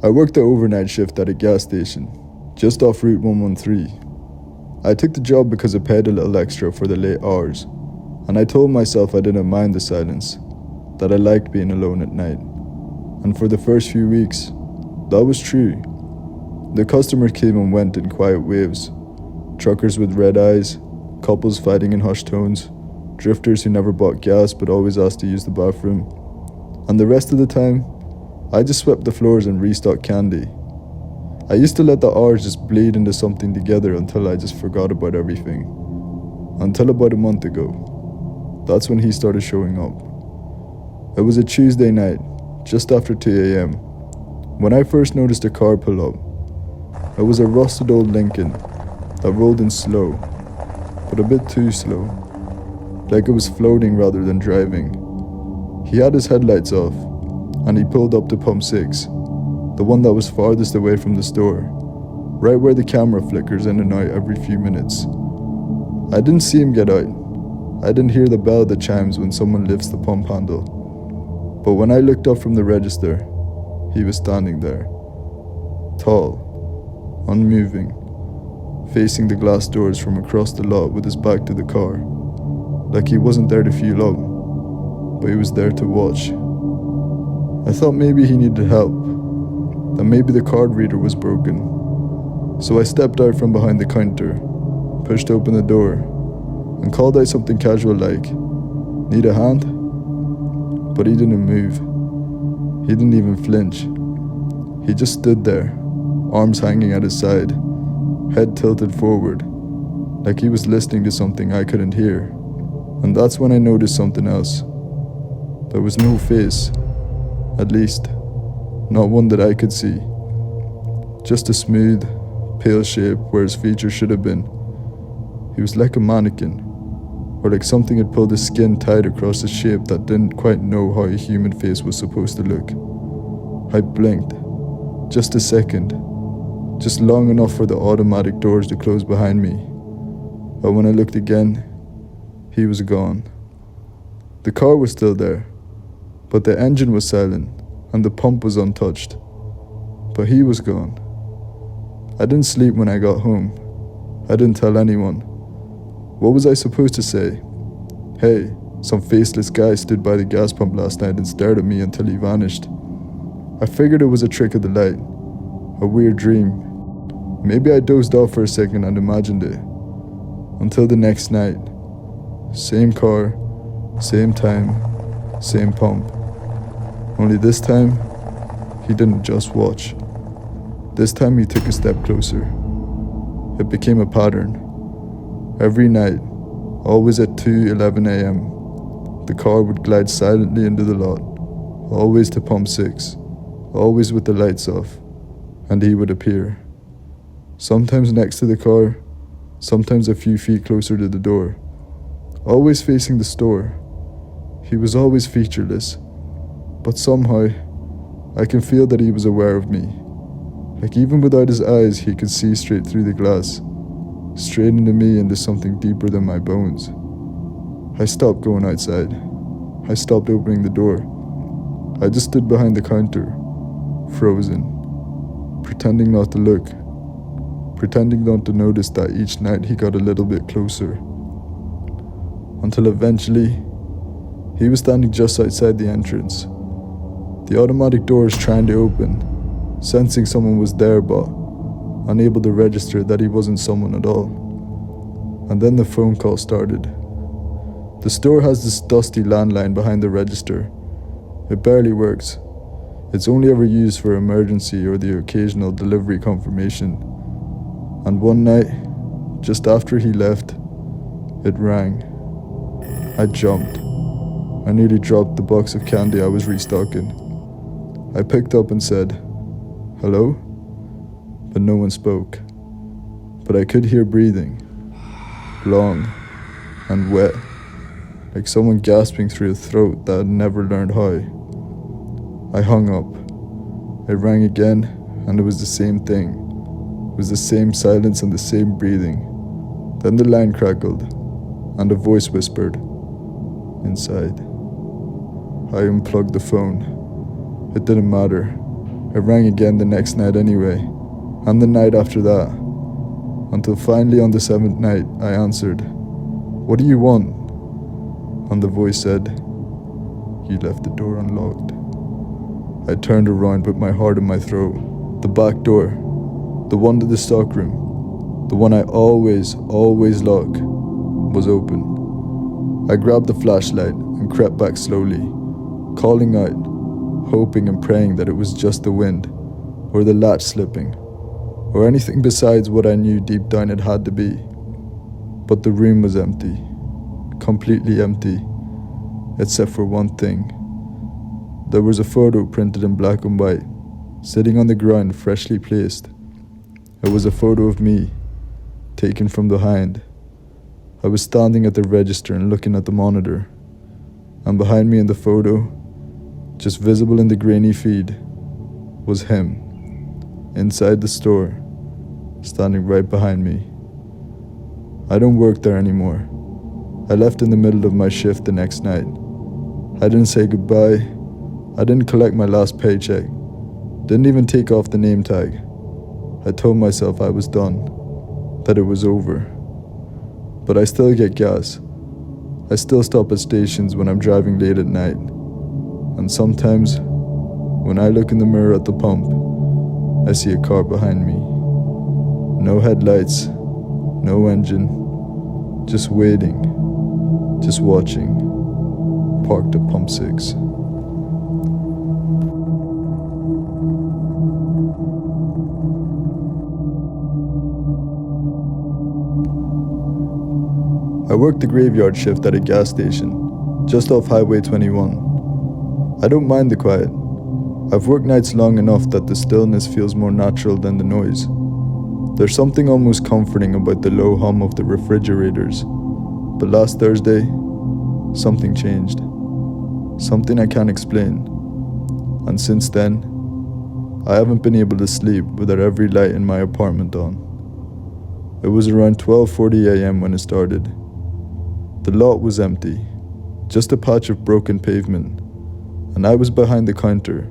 I worked the overnight shift at a gas station, just off Route 113. I took the job because it paid a little extra for the late hours, and I told myself I didn't mind the silence, that I liked being alone at night. And for the first few weeks, that was true. The customers came and went in quiet waves. Truckers with red eyes, couples fighting in hushed tones, drifters who never bought gas but always asked to use the bathroom. And the rest of the time, I just swept the floors and restocked candy. I used to let the hours just bleed into something together until I just forgot about everything. Until about a month ago. That's when he started showing up. It was a Tuesday night, just after 2 a.m., when I first noticed a car pull up. It was a rusted old Lincoln that rolled in slow, but a bit too slow, like it was floating rather than driving. He had his headlights off, and he pulled up to pump 6, the one that was farthest away from the store, right where the camera flickers in and out every few minutes. I didn't see him get out. I didn't hear the bell that chimes when someone lifts the pump handle. But when I looked up from the register, he was standing there, tall, unmoving, facing the glass doors from across the lot with his back to the car, like he wasn't there to fuel up, but he was there to watch. I thought maybe he needed help, that maybe the card reader was broken. So I stepped out from behind the counter, pushed open the door, and called out something casual like, "Need a hand?" But he didn't move. He didn't even flinch. He just stood there, arms hanging at his side, head tilted forward, like he was listening to something I couldn't hear. And that's when I noticed something else. There was no face, at least, not one that I could see. Just a smooth, pale shape where his features should have been. He was like a mannequin, or like something had pulled his skin tight across a shape that didn't quite know how a human face was supposed to look. I blinked, just a second, just long enough for the automatic doors to close behind me. But when I looked again, he was gone. The car was still there, but the engine was silent and the pump was untouched. But he was gone. I didn't sleep when I got home. I didn't tell anyone. What was I supposed to say? Hey, some faceless guy stood by the gas pump last night and stared at me until he vanished. I figured it was a trick of the light, a weird dream. Maybe I dozed off for a second and imagined it. Until the next night. Same car, same time, same pump. Only this time, he didn't just watch. This time he took a step closer. It became a pattern. Every night, always at 2:11 a.m., the car would glide silently into the lot, always to pump 6, always with the lights off, and he would appear. Sometimes next to the car, sometimes a few feet closer to the door, always facing the store. He was always featureless, but somehow, I can feel that he was aware of me. Like even without his eyes, he could see straight through the glass, straight into me, into something deeper than my bones. I stopped going outside. I stopped opening the door. I just stood behind the counter, frozen, pretending not to look, pretending not to notice that each night he got a little bit closer. Until eventually, he was standing just outside the entrance. The automatic doors trying to open, sensing someone was there but unable to register that he wasn't someone at all. And then the phone call started. The store has this dusty landline behind the register. It barely works. It's only ever used for emergency or the occasional delivery confirmation. And one night, just after he left, it rang. I jumped. I nearly dropped the box of candy I was restocking. I picked up and said, "Hello?" But no one spoke. But I could hear breathing, long and wet, like someone gasping through a throat that had never learned how. I hung up. It rang again, and it was the same thing. It was the same silence and the same breathing. Then the line crackled, and a voice whispered, inside. I unplugged the phone. It didn't matter. It rang again the next night anyway, and the night after that, until finally on the 7th night I answered, "What do you want?" And the voice said, "You left the door unlocked." I turned around with my heart in my throat. The back door, the one to the stockroom, the one I always lock, was open. I grabbed the flashlight and crept back slowly, calling out, hoping and praying that it was just the wind, or the latch slipping, or anything besides what I knew deep down it had to be. But the room was empty, completely empty, except for one thing. There was a photo printed in black and white, sitting on the ground, freshly placed. It was a photo of me, taken from behind. I was standing at the register and looking at the monitor, and behind me in the photo, just visible in the grainy feed, was him, inside the store, standing right behind me. I don't work there anymore. I left in the middle of my shift the next night. I didn't say goodbye. I didn't collect my last paycheck. Didn't even take off the name tag. I told myself I was done, that it was over. But I still get gas. I still stop at stations when I'm driving late at night. And sometimes, when I look in the mirror at the pump, I see a car behind me. No headlights, no engine, just waiting, just watching, parked at pump 6. I worked the graveyard shift at a gas station, just off Highway 21. I don't mind the quiet. I've worked nights long enough that the stillness feels more natural than the noise. There's something almost comforting about the low hum of the refrigerators. But last Thursday, something changed. Something I can't explain. And since then, I haven't been able to sleep without every light in my apartment on. It was around 12:40 a.m. when it started. The lot was empty, just a patch of broken pavement, and I was behind the counter,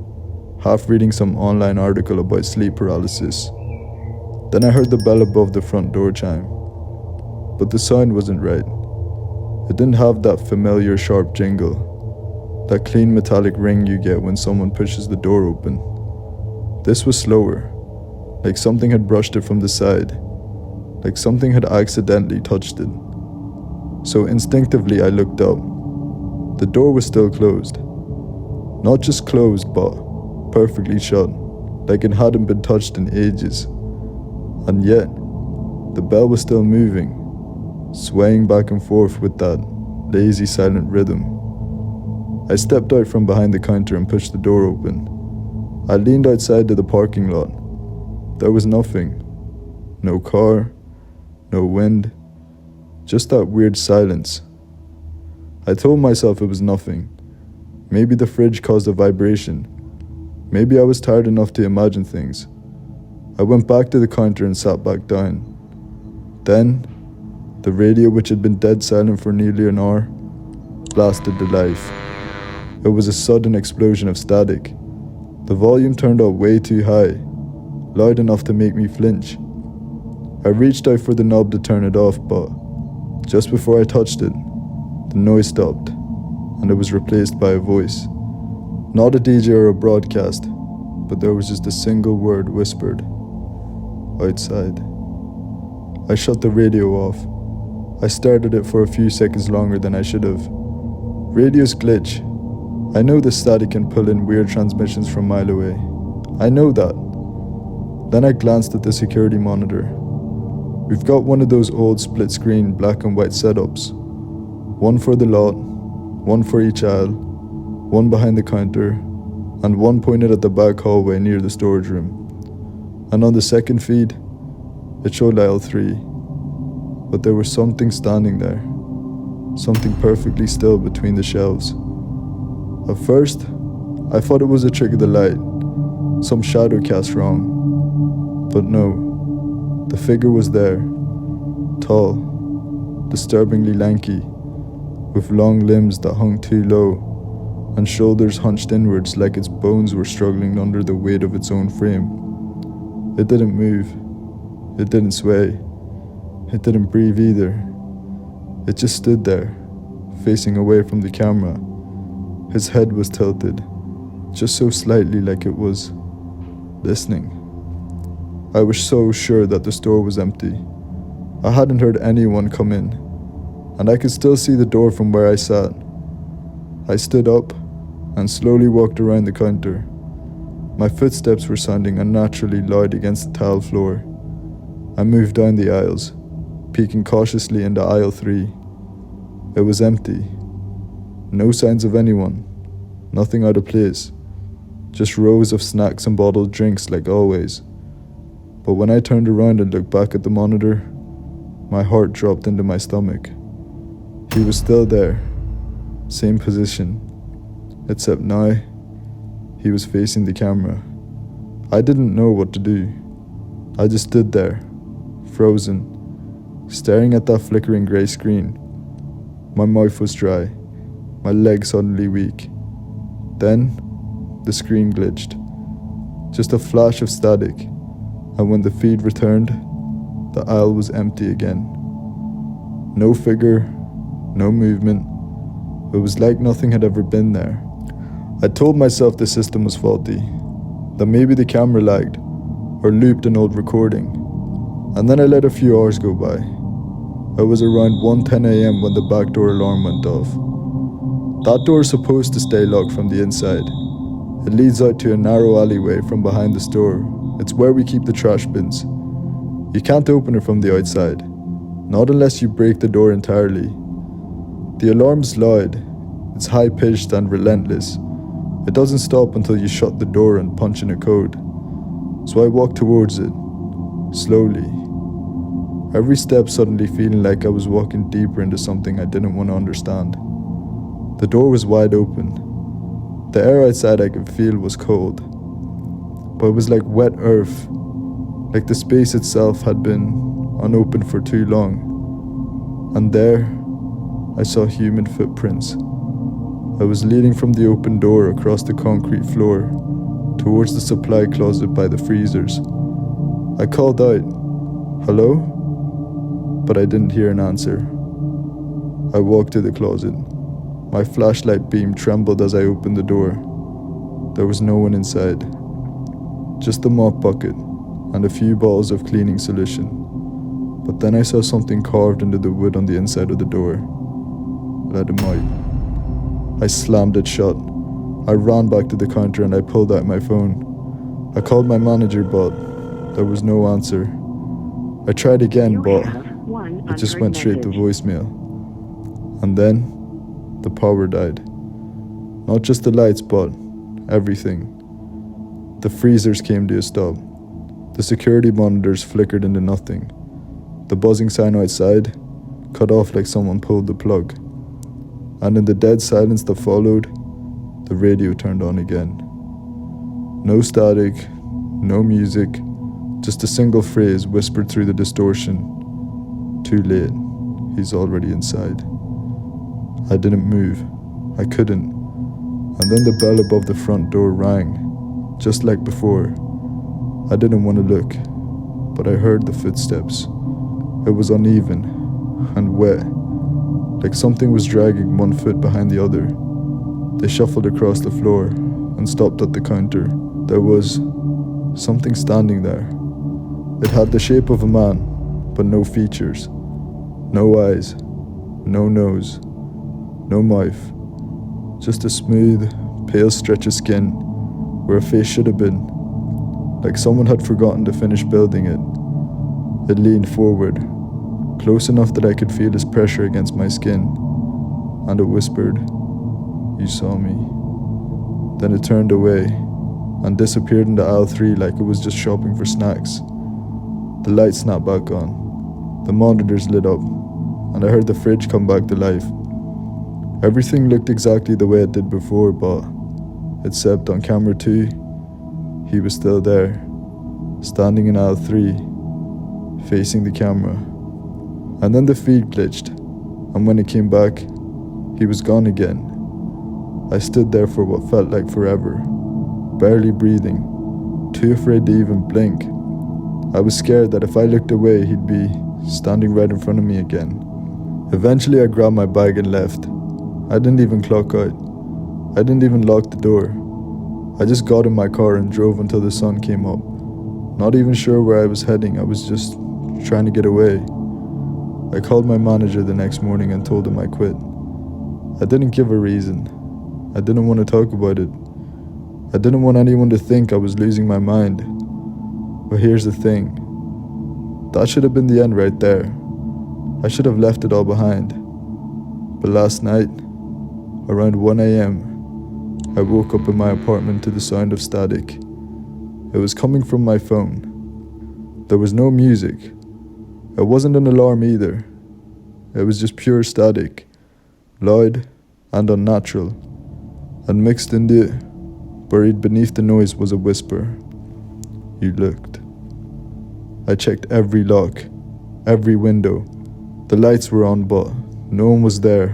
half reading some online article about sleep paralysis. Then I heard the bell above the front door chime, but the sound wasn't right. It didn't have that familiar sharp jingle, that clean metallic ring you get when someone pushes the door open. This was slower, like something had brushed it from the side, like something had accidentally touched it. So instinctively I looked up. The door was still closed. Not just closed, but perfectly shut, like it hadn't been touched in ages. And yet, the bell was still moving, swaying back and forth with that lazy, silent rhythm. I stepped out from behind the counter and pushed the door open. I leaned outside to the parking lot. There was nothing. No car, no wind, just that weird silence. I told myself it was nothing. Maybe the fridge caused a vibration. Maybe I was tired enough to imagine things. I went back to the counter and sat back down. Then, the radio, which had been dead silent for nearly an hour, blasted to life. It was a sudden explosion of static. The volume turned up way too high, loud enough to make me flinch. I reached out for the knob to turn it off, but just before I touched it, the noise stopped, and it was replaced by a voice. Not a DJ or a broadcast, but there was just a single word whispered. Outside. I shut the radio off. I stared at it for a few seconds longer than I should have. Radios glitch. I know the static can pull in weird transmissions from a mile away. I know that. Then I glanced at the security monitor. We've got one of those old split-screen black and white setups. One for the lot, one for each aisle, one behind the counter, and one pointed at the back hallway near the storage room. And on the second feed, it showed aisle 3. But there was something standing there. Something perfectly still between the shelves. At first, I thought it was a trick of the light, some shadow cast wrong. But no. The figure was there, tall, disturbingly lanky, with long limbs that hung too low, and shoulders hunched inwards like its bones were struggling under the weight of its own frame. It didn't move. It didn't sway. It didn't breathe either. It just stood there, facing away from the camera. His head was tilted, just so slightly, like it was listening. I was so sure that the store was empty. I hadn't heard anyone come in, and I could still see the door from where I sat. I stood up and slowly walked around the counter. My footsteps were sounding unnaturally loud against the tile floor. I moved down the aisles, peeking cautiously into aisle 3. It was empty. No signs of anyone. Nothing out of place. Just rows of snacks and bottled drinks like always. But when I turned around and looked back at the monitor, my heart dropped into my stomach. He was still there. Same position. Except now, he was facing the camera. I didn't know what to do. I just stood there, frozen, staring at that flickering grey screen. My mouth was dry, my legs suddenly weak. Then, the screen glitched. Just a flash of static, and when the feed returned, the aisle was empty again. No figure, no movement. It was like nothing had ever been there. I told myself the system was faulty, that maybe the camera lagged, or looped an old recording. And then I let a few hours go by. It was around 1:10 a.m. when the back door alarm went off. That door is supposed to stay locked from the inside. It leads out to a narrow alleyway from behind the store. It's where we keep the trash bins. You can't open it from the outside, not unless you break the door entirely. The alarm's loud, it's high-pitched and relentless. It doesn't stop until you shut the door and punch in a code. So I walked towards it, slowly. Every step suddenly feeling like I was walking deeper into something I didn't want to understand. The door was wide open. The air outside I could feel was cold. But it was like wet earth, like the space itself had been unopened for too long. And there, I saw human footprints. I was leading from the open door across the concrete floor, towards the supply closet by the freezers. I called out, "Hello?" But I didn't hear an answer. I walked to the closet. My flashlight beam trembled as I opened the door. There was no one inside. Just a mop bucket and a few bottles of cleaning solution. But then I saw something carved into the wood on the inside of the door. Let him out. I slammed it shut. I ran back to the counter and I pulled out my phone. I called my manager, but there was no answer. I tried again, but it just went straight to voicemail. And then, the power died. Not just the lights, but everything. The freezers came to a stop. The security monitors flickered into nothing. The buzzing sign outside cut off like someone pulled the plug. And in the dead silence that followed, the radio turned on again. No static, no music, just a single phrase whispered through the distortion. Too late, he's already inside. I didn't move. I couldn't. And then the bell above the front door rang, just like before. I didn't want to look, but I heard the footsteps. It was uneven and wet, like something was dragging one foot behind the other. They shuffled across the floor and stopped at the counter. There was something standing there. It had the shape of a man, but no features. No eyes, no nose, no mouth. Just a smooth, pale stretch of skin where a face should have been, like someone had forgotten to finish building it. It leaned forward, close enough that I could feel its pressure against my skin, and it whispered, "You saw me." Then it turned away and disappeared into aisle 3 like it was just shopping for snacks. The lights snapped back on, the monitors lit up, and I heard the fridge come back to life. Everything looked exactly the way it did before, but except on camera 2, he was still there, standing in aisle 3, facing the camera. And then the feed glitched, and when it came back, he was gone again. I stood there for what felt like forever, barely breathing, too afraid to even blink. I was scared that if I looked away, he'd be standing right in front of me again. Eventually, I grabbed my bag and left. I didn't even clock out. I didn't even lock the door. I just got in my car and drove until the sun came up. Not even sure where I was heading, I was just trying to get away. I called my manager the next morning and told him I quit. I didn't give a reason. I didn't want to talk about it. I didn't want anyone to think I was losing my mind. But here's the thing. That should have been the end right there. I should have left it all behind. But last night, around 1 a.m., I woke up in my apartment to the sound of static. It was coming from my phone. There was no music. It wasn't an alarm either. It was just pure static, loud and unnatural. And mixed in the buried beneath the noise was a whisper. You looked. I checked every lock, every window. The lights were on, but no one was there.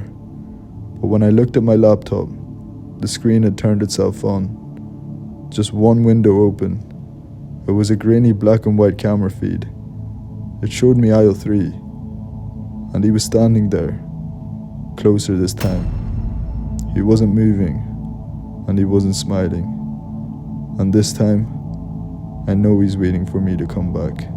But when I looked at my laptop, the screen had turned itself on. Just one window open. It was a grainy black and white camera feed. It showed me aisle 3. And he was standing there, closer this time. He wasn't moving, and he wasn't smiling. And this time, I know he's waiting for me to come back.